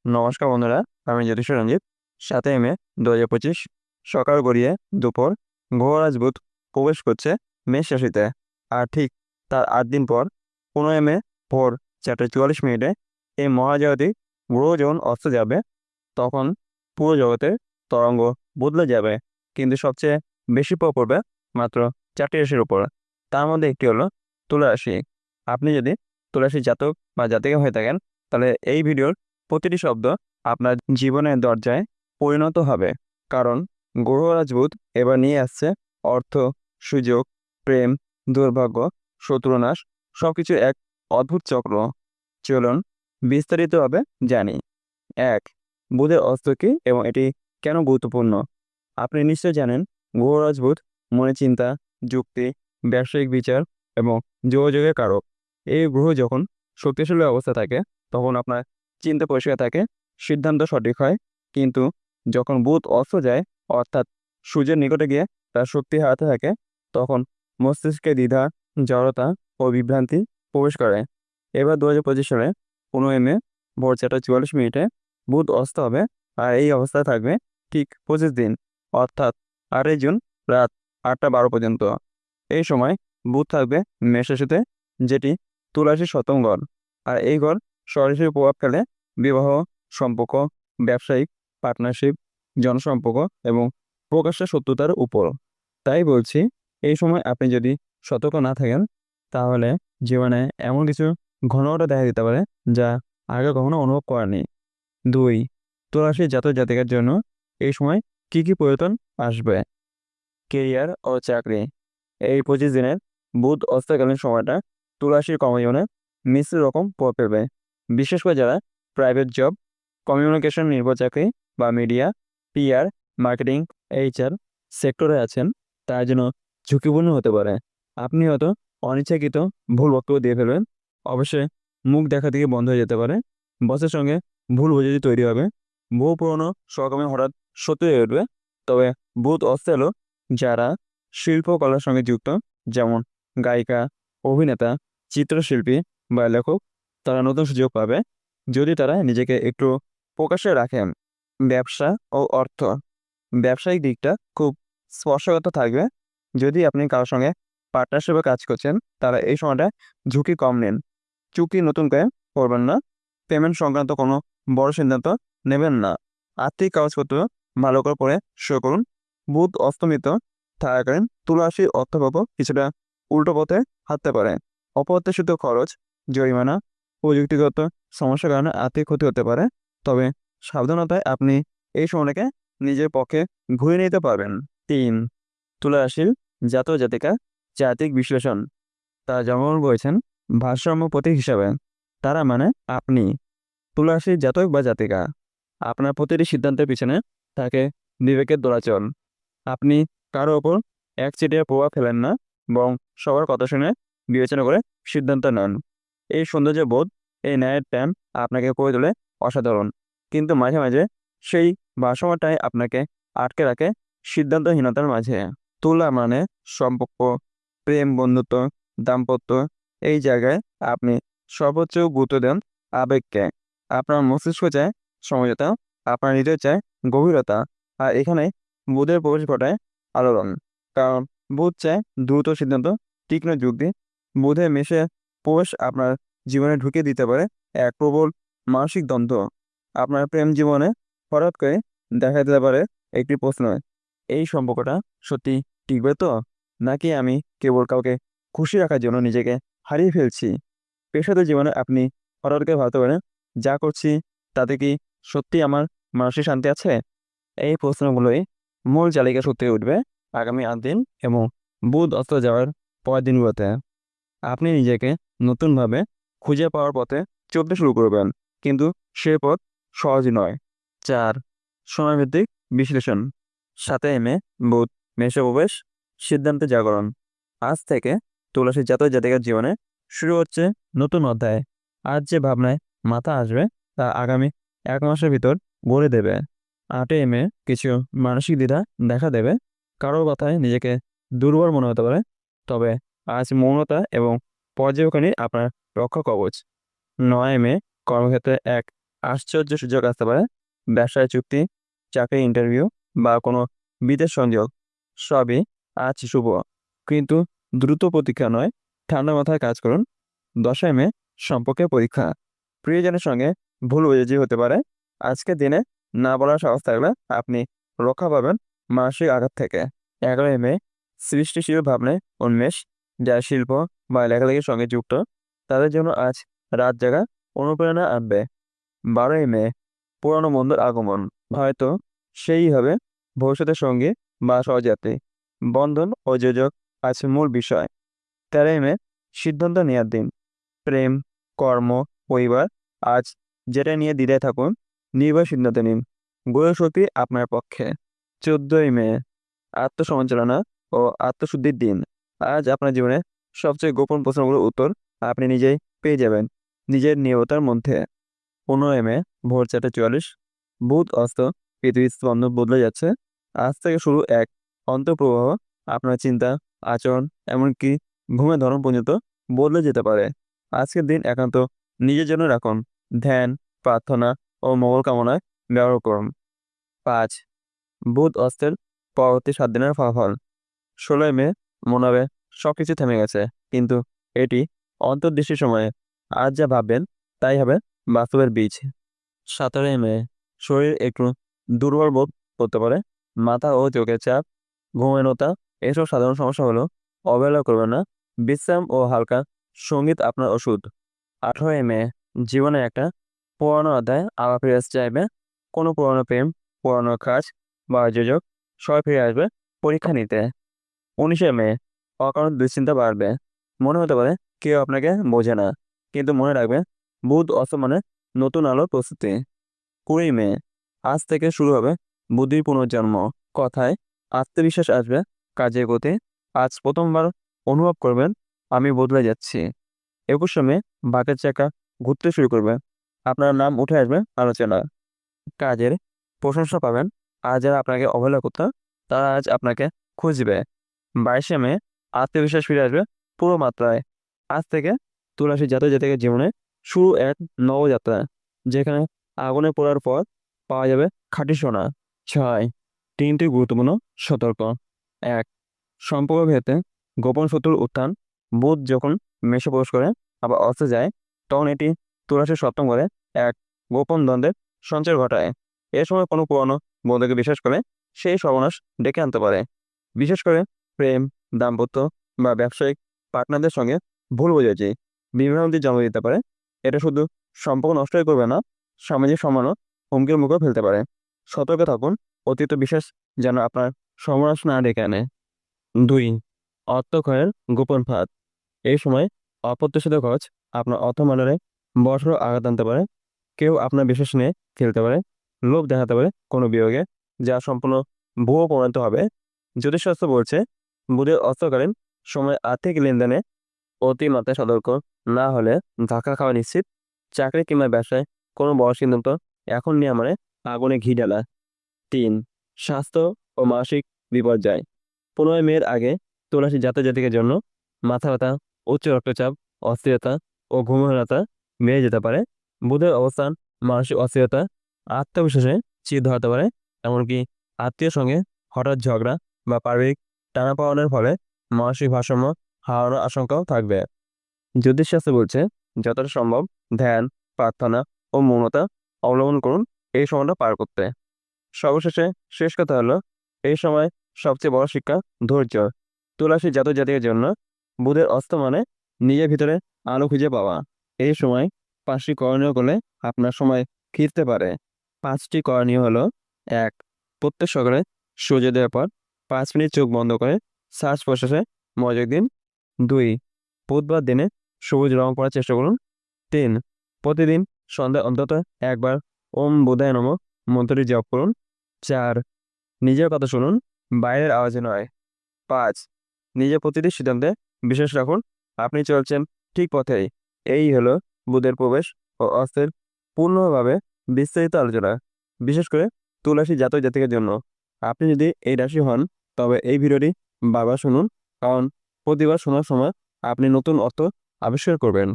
নমস্কার বন্ধুরা, আমি জ্যোতিষ রঞ্জিত। 7 মে 2025 সকাল গড়িয়ে দুপুর গ্রহরাজ বুধ প্রবেশ করছে মেষ রাশিতে। আর ঠিক তার 8 দিন পর 15 মে ভোর 4:44 এই মহাজাগতিক গ্রহ যখন অস্ত যাবে, তখন পুরো জগতের তরঙ্গ বদলে যাবে। কিন্তু সবচেয়ে বেশি প্রভাব পড়বে মাত্র 4টি রাশির উপর। তার মধ্যে একটি হলো তুলা রাশি। আপনি যদি তুলা রাশির জাতক বা জাতিকা হয়ে থাকেন, তাহলে এই ভিডিওর প্রতিটি শব্দ আপনার জীবনের দরজায় পরিণত হবে। কারণ গ্রহরাজ বুধ এবার নিয়ে আসছে অর্থ, সুযোগ, প্রেম, দুর্ভাগ্য, শত্রুনাশ, সবকিছু এক অদ্ভুত চক্র। চলুন বিস্তারিতভাবে জানি। এক, বুধের অস্ত্র কী এবং এটি কেন গুরুত্বপূর্ণ? আপনি নিশ্চয় জানেন, গ্রহরাজ বুধ মনে চিন্তা, যুক্তি, ব্যবসায়িক বিচার এবং যোগাযোগের কারক। এই গ্রহ যখন শক্তিশালী অবস্থা থাকে, তখন আপনার চিন্তা পরিষ্কার থাকে, সিদ্ধান্ত সঠিক হয়। কিন্তু যখন বুধ অস্ত যায়, অর্থাৎ সূর্যের নিকটে গিয়ে তার শক্তি হারাতে থাকে, তখন মস্তিষ্কে দ্বিধা, জড়তা ও বিভ্রান্তি প্রবেশ করে। এবার 2025 সালে 15 মে ভোর 4:44 বুধ অস্ত হবে। আর এই অবস্থায় থাকবে ঠিক 25 দিন, অর্থাৎ 8ই জুন রাত 8টা 12 পর্যন্ত। এই সময় বুধ থাকবে মেষ রাশিতে, যেটি তুলা রাশির 7ম ঘর। আর এই ঘর সরাসরি প্রভাব ফেলে বিবাহ, সম্পর্ক, ব্যবসায়িক পার্টনারশিপ, জনসম্পর্ক এবং প্রকাশ্য শত্রুতার উপর। তাই বলছি, এই সময় আপনি যদি সতর্ক না থাকেন, তাহলে জীবনে এমন কিছু ঘটনা দেখা দিতে পারে যা আগে কখনো অনুভব করেনি। 2, তুলা রাশির জাতক জাতিকার জন্য এই সময় কি কি পরিবর্তন আসবে? কেরিয়ার ও চাকরি। এই 25 দিনের বুধ অস্তকালীন সময়টা তুলা রাশির কর্মজীবনে মিশ্র রকম প্রভাব ফেলবে। বিশেষ করে যারা প্রাইভেট জব, কমিউনিকেশন নির্ভর চাকরি বা মিডিয়া, পিআর, মার্কেটিং, এইচআর সেক্টরে আছেন, তার জন্য ঝুঁকিপূর্ণ হতে পারে। আপনি হয়তো অনিচ্ছাকৃত ভুল বক্তব্য দিয়ে ফেলবেন। অবশ্যই মুখ দেখা থেকে বন্ধ হয়ে যেতে পারে। বসের সঙ্গে ভুল বোঝাবুঝি তৈরি হবে। বহু পুরনো সহকর্মী হঠাৎ শত্রু হয়ে উঠবে। তবে বুধ অস্ত এলো যারা শিল্পকলার সঙ্গে যুক্ত, যেমন গায়িকা, অভিনেতা, চিত্রশিল্পী বা লেখক, তারা নতুন সুযোগ পাবে যদি তারা নিজেকে একটু প্রকাশ্যে রাখেন। ব্যবসা ও অর্থ। ব্যবসায়িক দিকটা খুব স্পর্শকাতর থাকবে। যদি আপনি কারোর সঙ্গে পার্টনারশিপে কাজ করছেন, তারা এই সময়টা ঝুঁকি কম নিন। চুক্তি নতুন করে করবেন না। পেমেন্ট সংক্রান্ত কোনো বড় সিদ্ধান্ত নেবেন না। আর্থিক কাগজপত্র ভালো করে পড়ে শুরু করুন। বুধ অস্তমিত থাকাকালীন তুলা রাশির অর্থভাগ্য কিছুটা উল্টো পথে হাঁটতে পারে। অপ্রত্যাশিত খরচ, জরিমানা, প্রযুক্তিগত সমস্যার কারণে আর্থিক ক্ষতি হতে পারে। তবে সাবধানতায় আপনি এই সময়টাকে নিজের পক্ষে ঘুরিয়ে নিতে পারবেন। 3, তুলা রাশির জাতক জাতিকা জাতিক বিশ্লেষণ। তারা জন্মগ্রহণ করেছেন ভারসাম্য প্রতীক হিসাবে। তারা মানে আপনি। তুলা রাশির জাতক বা জাতিকা, আপনার প্রতিটি সিদ্ধান্তের পিছনে থাকে বিবেকের দোলাচল। আপনি কারো ওপর একচেটিয়া প্রভাব ফেলেন না, বরং সবার কথা শুনে বিবেচনা করে সিদ্ধান্ত নেন। এই সৌন্দর্য বোধ, এই ন্যায়ের টান আপনাকে করে তোলে অসাধারণ। কিন্তু মাঝে মাঝে সেই ভারসাম্যটাই আপনাকে আটকে রাখে সিদ্ধান্তহীনতার মাঝে। তুলা মানে সম্পর্ক, প্রেম, বন্ধুত্ব, দাম্পত্য। এই জায়গায় আপনি সর্বোচ্চ গুরুত্ব দেন আবেগকে। আপনার মস্তিষ্ক চায় সমঝোতা, আপনার হৃদয় চায় গভীরতা। আর এখানে বুধের প্রবেশ ঘটায় আলোড়ন। কারণ বুধ চায় দ্রুত সিদ্ধান্ত, তীক্ষ্ণ যুক্তি। বুধের মেশে প্রবেশ আপনার জীবনে ঢুকে দিতে পারে এক প্রবল মানসিক দ্বন্দ্ব। আপনার প্রেম জীবনে হঠাৎ করে দেখা দিতে পারে একটি প্রশ্ন: এই সম্পর্কটা সত্যি টিকবে তো, নাকি আমি কেবল কাউকে খুশি রাখার জন্য নিজেকে হারিয়ে ফেলছি? পেশাদার জীবনে আপনি হঠাৎ করে ভাবতে পারেন, যা করছি তাতে কি সত্যি আমার মানসিক শান্তি আছে? এই প্রশ্নগুলোই মূল চালিকা সূত্রে উঠবে আগামী 8 দিন এবং বুধ অস্ত যাওয়ার পরের দিনগুলোতে। আপনি নিজেকে নতুনভাবে খুঁজে পাওয়ার পথে চলতে শুরু করবেন, কিন্তু সে পথ সহজ নয়। 4, সময়ভিত্তিক বিশ্লেষণ। 7 মে বুধ মেষে প্রবেশ, সিদ্ধান্তে জাগরণ। আজ থেকে তুলাসী জাতক জাতিকার জীবনে শুরু হচ্ছে নতুন অধ্যায়। আজ যে ভাবনায় মাথা আসবে, তা আগামী 1 মাসের ভিতর গড়ে দেবে। 8 মে কিছু মানসিক দ্বিধা দেখা দেবে। কারোর কথায় নিজেকে দুর্বল মনে হতে পারে। তবে আজ মৌনতা এবং পর্যবেক্ষণই আপনার রক্ষা কবচ। 9 মে কর্মক্ষেত্রে এক আশ্চর্য সুযোগ আসতে পারে, ব্যবসায় চুক্তি, চাকরি ইন্টারভিউ বা কোনো বিদেশ সংযোগ সবই আজ শুভ। কিন্তু দ্রুত প্রতীক্ষা নয়, ঠান্ডা মাথায় কাজ করুন। 10ই মে সম্পর্কের পরীক্ষা। প্রিয়জনের সঙ্গে ভুল বোঝাবুঝি হতে পারে। আজকের দিনে না বলার সাহস থাকলে আপনি রক্ষা পাবেন মানসিক আঘাত থেকে। 11ই মে সৃষ্টিশীল ভাবনায় উন্মেষ, যারা শিল্প বা লেখালেখির সঙ্গে যুক্ত তাদের জন্য আজ রাত জাগা অনুপ্রেরণা আনবে। 12ই মে পুরনো বন্ধুর আগমন, হয়তো সেই হবে ভবিষ্যতের সঙ্গী বা সহযাত্রী। বন্ধন ও যোজক আজ মূল বিষয়। 13ই মে সিদ্ধান্ত নেওয়ার দিন। প্রেম, কর্ম, পরিবার, আজ যেটা নিয়ে দ্বিধায় থাকুন নির্ভয় সিদ্ধান্ত নিন। গ্রহ শক্তি আপনার পক্ষে। 14ই মে আত্মসমালোচনা ও আত্মশুদ্ধির দিন। আজ আপনার জীবনে সবচেয়ে গোপন প্রশ্নগুলোর উত্তর আপনি নিজেই পেয়ে যাবেন নিজের নিয়তার মধ্যে। 15ই মে ভোর 4:44 বুধ অস্ত, পৃথিবীর স্পন্দন বদলে যাচ্ছে। আজ থেকে শুরু এক অন্তঃপ্রবাহ। আপনার চিন্তা, আচরণ, এমনকি ঘুমের ধরন পর্যন্ত বদলে যেতে পারে। আজকের দিন একান্ত নিজের জন্য রাখুন। ধ্যান, প্রার্থনা ও মঙ্গল কামনায় ব্যবহার করুন। 5 বুধ অস্তের পরবর্তী 7 দিনের ফলাফল। 16ই মে মনে হবে সবকিছু থেমে গেছে, কিন্তু এটি অন্তর্দৃষ্টির সময়ে। আজ যা ভাববেন তাই হবে বাস্তবের বীজ। 17ই মে শরীর একটু দুর্বল বোধ করতে পারে, মাথা ও চোখের চাপ, ঘুমেনোতা, এসব সাধারণ সমস্যা হলো অবহেলা করবেন না। বিশ্রাম ও হালকা সঙ্গীত আপনার ওষুধ। 18ই মে জীবনে একটা পুরানো অধ্যায় আবার ফিরে আসতে চাইবে। কোনো পুরানো প্রেম, পুরানো কাজ বা যোজক সবাই ফিরে আসবে পরীক্ষা নিতে। 19শে মে অকারণ দুশ্চিন্তা বাড়বে। মনে হতে পারে কেউ আপনাকে বোঝে না, কিন্তু মনে রাখবে বুধ অস্ত মানে নতুন আলোর প্রস্তুতি। 20 মে আজ থেকে শুরু হবে বুদ্ধির পুনর্জন্ম। কথায় আত্মবিশ্বাস আসবে, কাজের গতি। আজ প্রথমবার অনুভব করবেন আমি বদলে যাচ্ছি। 21শে মে ভাগ্যের চাকা ঘুরতে শুরু করবে। আপনার নাম উঠে আসবে আলোচনা, কাজের প্রশংসা পাবেন। আর যারা আপনাকে অবহেলা করত তারা আজ আপনাকে খুঁজবে। 22শে মে আত্মবিশ্বাস ফিরে আসবে পুরো মাত্রায়। আজ থেকে তুলাসী জাতকের জীবনে শুরু এক নবযাত্রা, যেখানে আগুনে পোড়ার পর পাওয়া যাবে খাঁটি সোনা। 6 তিনটি গুরুত্বপূর্ণ সতর্ক। 1 সম্পর্ক ভেদে গোপন শত্রুর উত্থান। বুধ যখন মেষে প্রবেশ করে আবার অস্তে যায়, তখন এটি তুলাসীর সপ্তম ঘরে এক গোপন দ্বন্দ্বের সঞ্চার ঘটায়। এ সময় কোনো পুরানো বন্ধুকে বিশ্বাস করে সেই সর্বনাশ ডেকে আনতে পারে। বিশেষ করে প্রেম, দাম্পত্য বা ব্যবসায়িক পার্টনারদের সঙ্গে ভুল বোঝাবুঝি বিভ্রান্তির জন্ম দিতে পারে। এটা শুধু সম্পর্ক নষ্টই করবে না, সামাজিক সম্মানও হুমকির মুখেও ফেলতে পারে। সতর্ক থাকুন, অতিরিক্ত বিশ্বাস যেন আপনার সর্বনাশ না ডেকে আনে। 2 অর্থক্ষয়ের গোপন ফাঁদ। এই সময় অপ্রত্যাশিত খরচ আপনার অর্থমানে বড়সড় আঘাত আনতে পারে। কেউ আপনার বিশ্বাস নিয়ে খেলতে পারে, লোভ দেখাতে পারে কোনো বিয়োগে, যা সম্পূর্ণ ভুয়ো প্রমাণিত হবে। জ্যোতিষশাস্ত্র বলছে বুধের অস্তকালীন সময় আর্থিক লেনদেনে অতিমাত্রায় সতর্ক না হলে ধাক্কা খাওয়া নিশ্চিত। চাকরি কিংবা ব্যবসায় কোনো বড় সিদ্ধান্ত এখন নেওয়া মানে আগুনে ঘি ঢালা। 3 স্বাস্থ্য ও মানসিক বিপর্যয়। 15ই মের আগে তুলাসী জাতকের জন্য মাথা ব্যথা, উচ্চ রক্তচাপ, অস্থিরতা ও ঘুমহীনতা বেড়ে যেতে পারে। বুধের অবস্থান মানসিক অস্থিরতা, আত্মবিশ্বাসে চির ধরাতে পারে। এমনকি আত্মীয় সঙ্গে হঠাৎ ঝগড়া বা পারিবারিক টানাপোড়েনের ফলে মানসিক ভারসাম্য হারানোর আশঙ্কাও থাকবে। জ্যোতিষশাস্ত্র বলছে যতটা সম্ভব ধ্যান, প্রার্থনা ও মৌনতা অবলম্বন করুন এই সময়টা পার করতে। সর্বশেষে শেষ কথা হলো, এই সময় সবচেয়ে বড় শিক্ষা ধৈর্য। তুলাসী জাতকের জন্য বুধের অস্ত মানে নিজের ভিতরে আলো খুঁজে পাওয়া। এই সময় 5টি করণীয় করলে আপনার সময় ফিরতে পারে। 5টি করণীয় হলো: 1 প্রত্যেক সকালে সূর্যোদয়ের পর 5 মিনিট চোখ বন্ধ করে শ্বাস প্রশ্বাসে মনোযোগ দিন। 2 বুধবার দিনে সবুজ রং পরার চেষ্টা করুন। 3 প্রতিদিন সন্ধ্যায় অন্তত একবার ওম বুধায় নমঃ মন্ত্রটি জপ করুন। 4 নিজের কথা শুনুন, বাইরের আওয়াজে নয়। 5 নিজের প্রতিটি সিদ্ধান্তে বিশ্বাস রাখুন, আপনি চলছেন ঠিক পথেই। এই হলো বুধের প্রবেশ ও অস্তের পূর্ণভাবে বিস্তারিত আলোচনা, বিশেষ করে তুলাসী জাতকের জন্য। আপনি যদি এই রাশি হন তবে এই ভিডিওটি বারবার শুনুন, কারণ প্রতিবার শোনার সময় আপনি নতুন অর্থ আবিষ্কার করবেন।